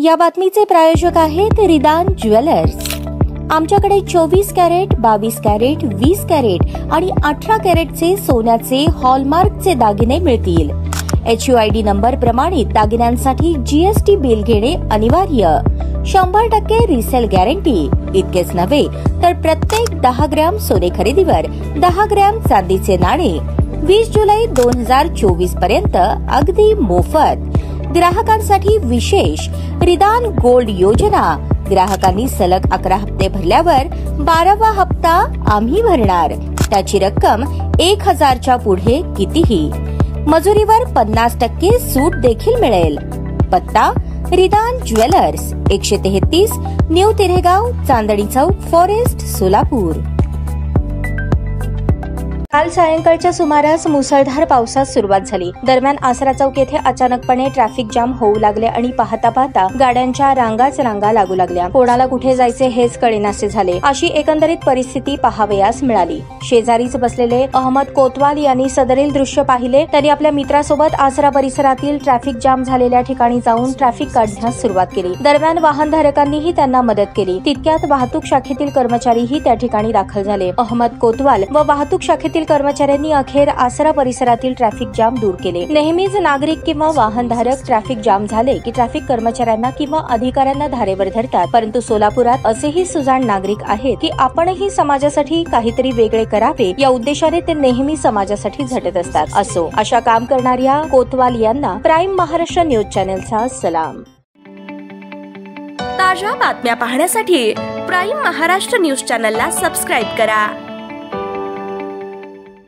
या बातमीचे प्रायोजक आहेत रिदान ज्वेलर्स। आमच्याकडे 24 कॅरेट, 22 कॅरेट, 20 कॅरेट आणि 18 कॅरेटचे सोन्याचे हॉलमार्कचे दागिने मिळतील। HUID नंबर प्रमाणित दागिन्यांसाठी GST बिल घेणे अनिवार्य। 100% रिसेल गॅरंटी। इतकेच नव्हे तर प्रत्येक 10 ग्रॅम सोने खरेदीवर 10 ग्रॅम चांदीचे नाणे 20 जुलै 2024 पर्यंत अगदी मोफत। ग्राहकांसाठी विशेष रिदान गोल्ड योजना। ग्राहकांनी सलग 11 हप्ते भरल्यावर 12वा हप्ता आम्ही भरणार। त्याची रक्कम 1000च्या पुढे कितीही। मजुरीवर 50% सूट देखील मिळेल। पत्ता रिदान jewellers, 133 new तिरेगाव, Chandni Chowk, forest, Solapur. काल सायंकाळच्या सुमारास मुसळधार पावसास सुरुवात झाली। दरम्यान आसरा चौक येथे अचानकपणे ट्रॅफिक जाम होऊ लागले आणि पाहता पाहता गाड्यांच्या रांगा लागू लागल्या। कोणाला कुठे जायचे हेच कळेनासे झाले। अशी एकंदरीत परिस्थिती पाहावयास मिळाली। शेजारीच बसलेले अहमद कोतवाल यांनी सदरील दृश्य पाहिले। त्यांनी आपल्या मित्रासोबत आसरा परिसरातील ट्रॅफिक जाम झालेल्या ठिकाणी जाऊन ट्रॅफिक काढण्यास सुरुवात केली। दरम्यान वाहनधारकांनीही त्यांना मदत केली। तितक्यात वाहतूक शाखेतील कर्मचारीही त्या ठिकाणी दाखल झाले। अहमद कोतवाल व वाहतूक शाखेतील कर्मचाऱ्यांनी अखेर आसरा परिसरातील ट्रॅफिक जाम दूर केले। नेहमीच नागरिक किंवा वाहनधारक ट्रॅफिक जाम झाले की ट्रॅफिक कर्मचाऱ्यांना किंवा अधिकाऱ्यांना धारेवर धरतात, परंतु सोलापुरात असेही सुजाण नागरिक आहेत की आपणही समाजासाठी काहीतरी वेगळे करावे या उद्देशाने ते नेहमी समाजासाठी झटत असतात। असो, अशा काम करणाऱ्या कोतवाल यांना प्राईम महाराष्ट्र न्यूज चॅनेलचा सलाम। ताज्या बातम्या पाहण्यासाठी प्राईम महाराष्ट्र न्यूज चॅनेलला सबस्क्राईब करा।